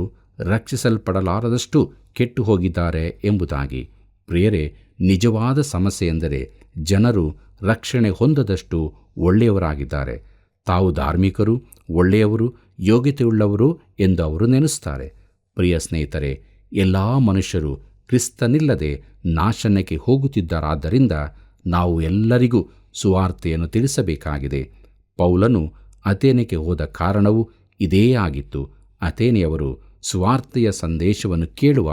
ರಕ್ಷಿಸಲ್ಪಡಲಾರದಷ್ಟು ಕೆಟ್ಟು ಹೋಗಿದ್ದಾರೆ ಎಂಬುದಾಗಿ. ಪ್ರಿಯರೇ, ನಿಜವಾದ ಸಮಸ್ಯೆ ಎಂದರೆ ಜನರು ರಕ್ಷಣೆ ಹೊಂದದಷ್ಟು ಒಳ್ಳೆಯವರಾಗಿದ್ದಾರೆ. ತಾವು ಧಾರ್ಮಿಕರು, ಒಳ್ಳೆಯವರು, ಯೋಗ್ಯತೆಯುಳ್ಳವರು ಎಂದು ಅವರು ನೆನೆಸುತ್ತಾರೆ. ಪ್ರಿಯ ಸ್ನೇಹಿತರೆ, ಎಲ್ಲ ಮನುಷ್ಯರು ಕ್ರಿಸ್ತನಿಲ್ಲದೆ ನಾಶನಕ್ಕೆ ಹೋಗುತ್ತಿದ್ದಾರಾದ್ದರಿಂದ ನಾವು ಎಲ್ಲರಿಗೂ ಸುವಾರ್ತೆಯನ್ನು ತಿಳಿಸಬೇಕಾಗಿದೆ. ಪೌಲನು ಅಥೇನೆಗೆ ಹೋದ ಕಾರಣವೂ ಇದೇ ಆಗಿತ್ತು. ಅಥೇನೆಯವರು ಸುವಾರ್ತೆಯ ಸಂದೇಶವನ್ನು ಕೇಳುವ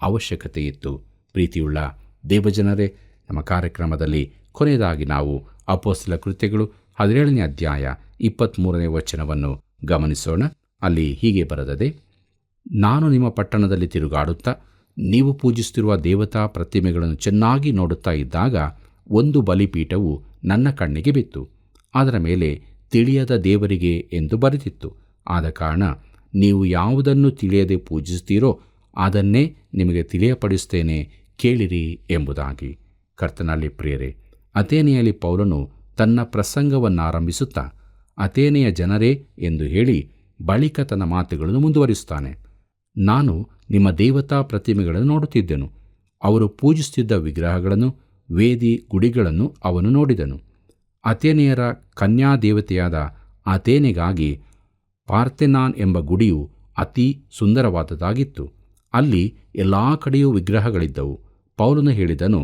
ಅವಶ್ಯಕತೆ ಇತ್ತು. ಪ್ರೀತಿಯುಳ್ಳ ದೇವಜನರೇ, ನಮ್ಮ ಕಾರ್ಯಕ್ರಮದಲ್ಲಿ ಕೊನೆಯದಾಗಿ ನಾವು ಅಪೊಸ್ತಲ ಕೃತ್ಯಗಳು 17ನೇ ಅಧ್ಯಾಯ 23ನೇ ವಚನವನ್ನು ಗಮನಿಸೋಣ. ಅಲ್ಲಿ ಹೀಗೆ ಬರೆದದೆ, ನಾನು ನಿಮ್ಮ ಪಟ್ಟಣದಲ್ಲಿ ತಿರುಗಾಡುತ್ತಾ ನೀವು ಪೂಜಿಸುತ್ತಿರುವ ದೇವತಾ ಪ್ರತಿಮೆಗಳನ್ನು ಚೆನ್ನಾಗಿ ನೋಡುತ್ತಾ ಇದ್ದಾಗ ಒಂದು ಬಲಿಪೀಠವು ನನ್ನ ಕಣ್ಣಿಗೆ ಬಿತ್ತು. ಅದರ ಮೇಲೆ ತಿಳಿಯದ ದೇವರಿಗೆ ಎಂದು ಬರೆದಿತ್ತು. ಆದ ಕಾರಣ ನೀವು ಯಾವುದನ್ನು ತಿಳಿಯದೆ ಪೂಜಿಸುತ್ತೀರೋ ಅದನ್ನೇ ನಿಮಗೆ ತಿಳಿಯಪಡಿಸುತ್ತೇನೆ, ಕೇಳಿರಿ ಎಂಬುದಾಗಿ. ಕರ್ತನಲ್ಲಿ ಪ್ರಿಯರೇ, ಅಥೇನೆಯಲ್ಲಿ ಪೌಲನು ತನ್ನ ಪ್ರಸಂಗವನ್ನಾರಂಭಿಸುತ್ತಾ ಅಥೇನೆಯ ಜನರೇ ಎಂದು ಹೇಳಿ ಬಳಿಕ ತನ್ನ ಮಾತುಗಳನ್ನು ಮುಂದುವರಿಸುತ್ತಾನೆ. ನಾನು ನಿಮ್ಮ ದೇವತಾ ಪ್ರತಿಮೆಗಳನ್ನು ನೋಡುತ್ತಿದ್ದೆನು. ಅವರು ಪೂಜಿಸುತ್ತಿದ್ದ ವಿಗ್ರಹಗಳನ್ನು, ವೇದಿ ಗುಡಿಗಳನ್ನು ಅವನು ನೋಡಿದನು. ಅಥೇನೆಯರ ಕನ್ಯಾದೇವತೆಯಾದ ಅಥೇನೆಗಾಗಿ ಪಾರ್ಥೆನಾನ್ ಎಂಬ ಗುಡಿಯು ಅತಿ ಸುಂದರವಾದದ್ದಾಗಿತ್ತು. ಅಲ್ಲಿ ಎಲ್ಲ ಕಡೆಯೂ ವಿಗ್ರಹಗಳಿದ್ದವು. ಪೌಲನು ಹೇಳಿದನು,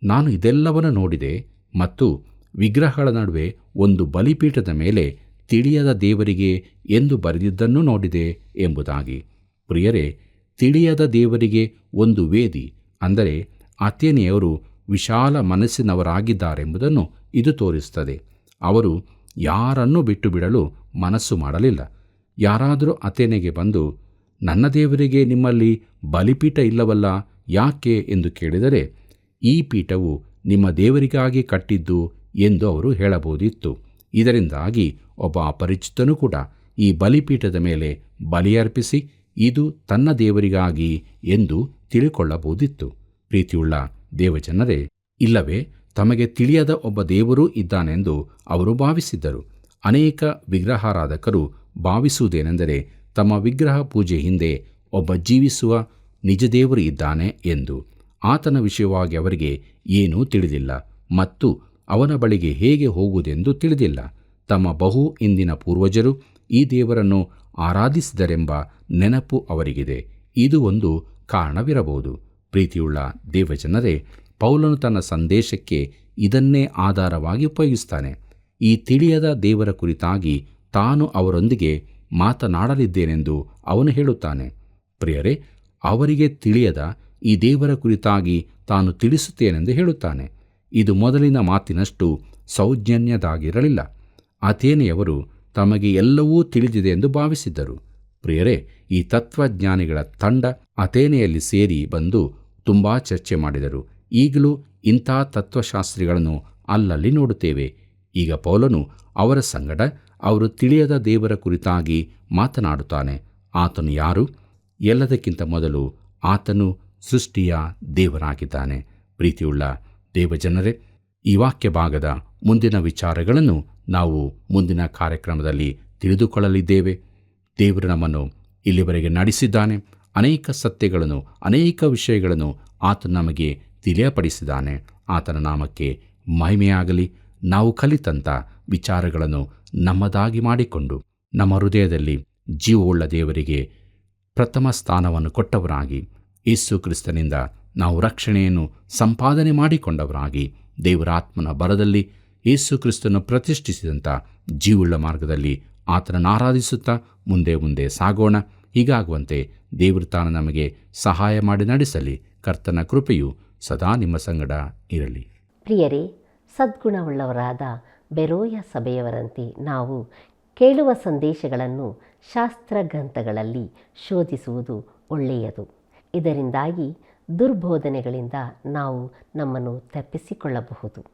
ನಾನು ಇದೆಲ್ಲವನ್ನು ನೋಡಿದೆ ಮತ್ತು ವಿಗ್ರಹಗಳ ನಡುವೆ ಒಂದು ಬಲಿಪೀಠದ ಮೇಲೆ ತಿಳಿಯದ ದೇವರಿಗೆ ಎಂದು ಬರೆದಿದ್ದನ್ನು ನೋಡಿದೆ ಎಂಬುದಾಗಿ. ಪ್ರಿಯರೇ, ತಿಳಿಯದ ದೇವರಿಗೆ ಒಂದು ವೇದಿ ಅಂದರೆ ಅಥೇನೆಯವರು ವಿಶಾಲ ಮನಸ್ಸಿನವರಾಗಿದ್ದಾರೆಂಬುದನ್ನು ಇದು ತೋರಿಸುತ್ತದೆ. ಅವರು ಯಾರನ್ನೂ ಬಿಟ್ಟು ಬಿಡಲು ಮನಸ್ಸು ಮಾಡಲಿಲ್ಲ. ಯಾರಾದರೂ ಅಥೇನೆಗೆ ಬಂದು, ನನ್ನ ದೇವರಿಗೆ ನಿಮ್ಮಲ್ಲಿ ಬಲಿಪೀಠ ಇಲ್ಲವಲ್ಲ, ಯಾಕೆ ಎಂದು ಕೇಳಿದರೆ, ಈ ಪೀಠವು ನಿಮ್ಮ ದೇವರಿಗಾಗಿ ಕಟ್ಟಿದ್ದು ಎಂದು ಅವರು ಹೇಳಬಹುದಿತ್ತು. ಇದರಿಂದಾಗಿ ಒಬ್ಬ ಅಪರಿಚಿತನೂ ಕೂಡ ಈ ಬಲಿಪೀಠದ ಮೇಲೆ ಬಲಿಯರ್ಪಿಸಿ ಇದು ತನ್ನ ದೇವರಿಗಾಗಿ ಎಂದು ತಿಳಿಕೊಳ್ಳಬಹುದಿತ್ತು. ಪ್ರೀತಿಯುಳ್ಳ ದೇವಜನರೇ, ಇಲ್ಲವೇ ತಮಗೆ ತಿಳಿಯದ ಒಬ್ಬ ದೇವರೂ ಇದ್ದಾನೆಂದು ಅವರು ಭಾವಿಸಿದ್ದರು. ಅನೇಕ ವಿಗ್ರಹಾರಾಧಕರು ಭಾವಿಸುವುದೇನೆಂದರೆ ತಮ್ಮ ವಿಗ್ರಹ ಪೂಜೆ ಹಿಂದೆ ಒಬ್ಬ ಜೀವಿಸುವ ನಿಜ ದೇವರು ಇದ್ದಾನೆ ಎಂದು. ಆತನ ವಿಷಯವಾಗಿ ಅವರಿಗೆ ಏನೂ ತಿಳಿದಿಲ್ಲ ಮತ್ತು ಅವನ ಬಳಿಗೆ ಹೇಗೆ ಹೋಗುವುದೆಂದು ತಿಳಿದಿಲ್ಲ. ತಮ್ಮ ಬಹು ಇಂದಿನ ಪೂರ್ವಜರು ಈ ದೇವರನ್ನು ಆರಾಧಿಸಿದರೆಂಬ ನೆನಪು ಅವರಿಗಿದೆ. ಇದು ಒಂದು ಕಾರಣವಿರಬಹುದು. ಪ್ರೀತಿಯುಳ್ಳ ದೇವಜನರೇ, ಪೌಲನು ತನ್ನ ಸಂದೇಶಕ್ಕೆ ಇದನ್ನೇ ಆಧಾರವಾಗಿ ಉಪಯೋಗಿಸ್ತಾನೆ. ಈ ತಿಳಿಯದ ದೇವರ ಕುರಿತಾಗಿ ತಾನು ಅವರೊಂದಿಗೆ ಮಾತನಾಡಲಿದ್ದೇನೆಂದು ಅವನು ಹೇಳುತ್ತಾನೆ. ಪ್ರಿಯರೇ, ಅವರಿಗೆ ತಿಳಿಯದ ಈ ದೇವರ ಕುರಿತಾಗಿ ತಾನು ತಿಳಿಸುತ್ತೇನೆಂದು ಹೇಳುತ್ತಾನೆ. ಇದು ಮೊದಲಿನ ಮಾತಿನಷ್ಟು ಸೌಜನ್ಯದಾಗಿರಲಿಲ್ಲ. ಅಥೇನೆಯವರು ತಮಗೆ ಎಲ್ಲವೂ ತಿಳಿದಿದೆ ಎಂದು ಭಾವಿಸಿದ್ದರು. ಪ್ರಿಯರೇ, ಈ ತತ್ವಜ್ಞಾನಿಗಳ ತಂಡ ಅಥೇನೆಯಲ್ಲಿ ಸೇರಿ ಬಂದು ತುಂಬ ಚರ್ಚೆ ಮಾಡಿದರು. ಈಗಲೂ ಇಂಥ ತತ್ವಶಾಸ್ತ್ರಿಗಳನ್ನು ಅಲ್ಲಲ್ಲಿ ನೋಡುತ್ತೇವೆ. ಈಗ ಪೌಲನು ಅವರ ಸಂಗಡ ಅವರು ತಿಳಿಯದ ದೇವರ ಕುರಿತಾಗಿ ಮಾತನಾಡುತ್ತಾನೆ. ಆತನು ಯಾರು? ಎಲ್ಲದಕ್ಕಿಂತ ಮೊದಲು ಆತನು ಸೃಷ್ಟಿಯ ದೇವರಾಗಿದ್ದಾನೆ. ಪ್ರೀತಿಯುಳ್ಳ ದೇವಜನರೇ, ಈ ವಾಕ್ಯ ಭಾಗದ ಮುಂದಿನ ವಿಚಾರಗಳನ್ನು ನಾವು ಮುಂದಿನ ಕಾರ್ಯಕ್ರಮದಲ್ಲಿ ತಿಳಿದುಕೊಳ್ಳಲಿದ್ದೇವೆ. ದೇವರು ನಮ್ಮನ್ನು ಇಲ್ಲಿವರೆಗೆ ನಡೆಸಿದ್ದಾನೆ. ಅನೇಕ ಸತ್ಯಗಳನ್ನು, ಅನೇಕ ವಿಷಯಗಳನ್ನು ಆತನು ನಮಗೆ ತಿಳಿಯಪಡಿಸಿದ್ದಾನೆ. ಆತನ ನಾಮಕ್ಕೆ ಮಹಿಮೆಯಾಗಲಿ. ನಾವು ಕಲಿತಂಥ ವಿಚಾರಗಳನ್ನು ನಮ್ಮದಾಗಿ ಮಾಡಿಕೊಂಡು ನಮ್ಮ ಹೃದಯದಲ್ಲಿ ಜೀವವುಳ್ಳ ದೇವರಿಗೆ ಪ್ರಥಮ ಸ್ಥಾನವನ್ನು ಕೊಟ್ಟವರಾಗಿ, ಯೇಸು ಕ್ರಿಸ್ತನಿಂದ ನಾವು ರಕ್ಷಣೆಯನ್ನು ಸಂಪಾದನೆ ಮಾಡಿಕೊಂಡವರಾಗಿ, ದೇವರ ಆತ್ಮನ ಬಲದಲ್ಲಿ ಯೇಸು ಕ್ರಿಸ್ತನು ಪ್ರತಿಷ್ಠಿಸಿದಂಥ ಜೀವವುಳ್ಳ ಮಾರ್ಗದಲ್ಲಿ ಆತನನ್ನು ಆರಾಧಿಸುತ್ತಾ ಮುಂದೆ ಮುಂದೆ ಸಾಗೋಣ. ಹೀಗಾಗುವಂತೆ ದೇವರು ತಾನು ನಮಗೆ ಸಹಾಯ ಮಾಡಿ ನಡೆಸಲಿ. ಕರ್ತನ ಕೃಪೆಯು ಸದಾ ನಿಮ್ಮ ಸಂಗಡ ಇರಲಿ. ಪ್ರಿಯರೇ, ಸದ್ಗುಣವುಳ್ಳವರಾದ ಬೆರೋಯ ಸಭೆಯವರಂತೆ ನಾವು ಕೇಳುವ ಸಂದೇಶಗಳನ್ನು ಶಾಸ್ತ್ರ ಗ್ರಂಥಗಳಲ್ಲಿ ಶೋಧಿಸುವುದು ಒಳ್ಳೆಯದು. ಇದರಿಂದಾಗಿ ದುರ್ಬೋಧನೆಗಳಿಂದ ನಾವು ನಮ್ಮನ್ನು ತಪ್ಪಿಸಿಕೊಳ್ಳಬಹುದು.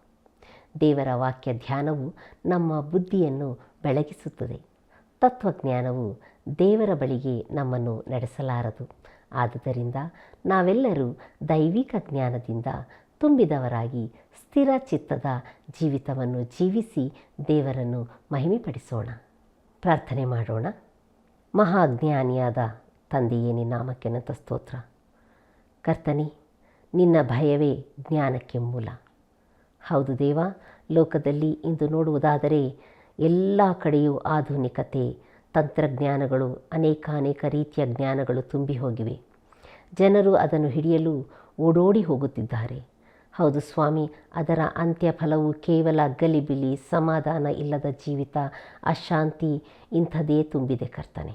ದೇವರ ವಾಕ್ಯ ಧ್ಯಾನವು ನಮ್ಮ ಬುದ್ಧಿಯನ್ನು ಬೆಳಗಿಸುತ್ತದೆ. ತತ್ವಜ್ಞಾನವು ದೇವರ ಬಳಿಗೆ ನಮ್ಮನ್ನು ನಡೆಸಲಾರದು. ಆದುದರಿಂದ ನಾವೆಲ್ಲರೂ ದೈವಿಕ ಜ್ಞಾನದಿಂದ ತುಂಬಿದವರಾಗಿ ಸ್ಥಿರ ಚಿತ್ತದ ಜೀವಿತವನ್ನು ಜೀವಿಸಿ ದೇವರನ್ನು ಮಹಿಮೆಪಡಿಸೋಣ. ಪ್ರಾರ್ಥನೆ ಮಾಡೋಣ. ಮಹಾಜ್ಞಾನಿಯಾದ ತಂದೆಯೇ, ನಿನ್ನ ನಾಮಕ್ಕೆನಂತ ಸ್ತೋತ್ರ. ಕರ್ತನೇ, ನಿನ್ನ ಭಯವೇ ಜ್ಞಾನಕ್ಕೆ ಮೂಲ. ಹೌದು ದೇವ, ಲೋಕದಲ್ಲಿ ಇಂದು ನೋಡುವುದಾದರೆ ಎಲ್ಲ ಕಡೆಯೂ ಆಧುನಿಕತೆ, ತಂತ್ರಜ್ಞಾನಗಳು, ಅನೇಕ ರೀತಿಯ ಜ್ಞಾನಗಳು ತುಂಬಿ ಹೋಗಿವೆ. ಜನರು ಅದನ್ನು ಹಿಡಿಯಲು ಓಡೋಡಿ ಹೋಗುತ್ತಿದ್ದಾರೆ. ಹೌದು ಸ್ವಾಮಿ, ಅದರ ಅಂತ್ಯ ಫಲವು ಕೇವಲ ಗಲಿಬಿಲಿ, ಸಮಾಧಾನ ಇಲ್ಲದ ಜೀವಿತ, ಅಶಾಂತಿ ಇಂಥದೇ ತುಂಬಿದೆ ಕರ್ತನೆ.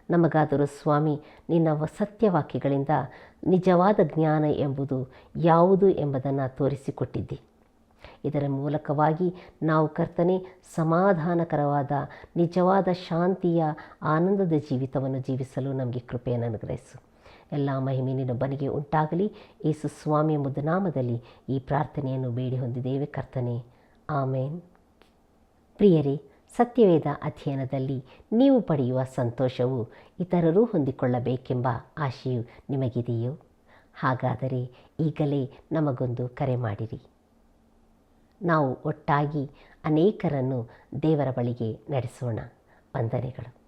ನಮಗಾದರೂ ಸ್ವಾಮಿ, ನಿನ್ನ ಸತ್ಯವಾಕ್ಯಗಳಿಂದ ನಿಜವಾದ ಜ್ಞಾನ ಎಂಬುದು ಯಾವುದು ಎಂಬುದನ್ನು ತೋರಿಸಿಕೊಟ್ಟಿದ್ದೆ. ಇದರ ಮೂಲಕವಾಗಿ ನಾವು ಕರ್ತನೆ ಸಮಾಧಾನಕರವಾದ ನಿಜವಾದ ಶಾಂತಿಯ ಆನಂದದ ಜೀವಿತವನ್ನು ಜೀವಿಸಲು ನಮಗೆ ಕೃಪೆಯನ್ನು ಅನುಗ್ರಹಿಸು. ಎಲ್ಲ ಮಹಿಮೆ ನಿನ್ನೊಬ್ಬನಿಗೆ ಉಂಟಾಗಲಿ. ಯೇಸು ಸ್ವಾಮಿಯ ಮುದ್ದುನಾಮದಲ್ಲಿ ಈ ಪ್ರಾರ್ಥನೆಯನ್ನು ಬೇಡಿ ಹೊಂದಿದ್ದೇವೆ ಕರ್ತನೆ, ಆಮೇನ್. ಪ್ರಿಯರೇ, ಸತ್ಯವೇದ ಅಧ್ಯಯನದಲ್ಲಿ ನೀವು ಪಡೆಯುವ ಸಂತೋಷವು ಇತರರೂ ಹೊಂದಿಕೊಳ್ಳಬೇಕೆಂಬ ಆಶೆಯು ನಿಮಗಿದೆಯೋ? ಹಾಗಾದರೆ ಈಗಲೇ ನಮಗೊಂದು ಕರೆ ಮಾಡಿರಿ. ನಾವು ಒಟ್ಟಾಗಿ ಅನೇಕರನ್ನು ದೇವರ ಬಳಿಗೆ ನಡೆಸೋಣ. ವಂದನೆಗಳು.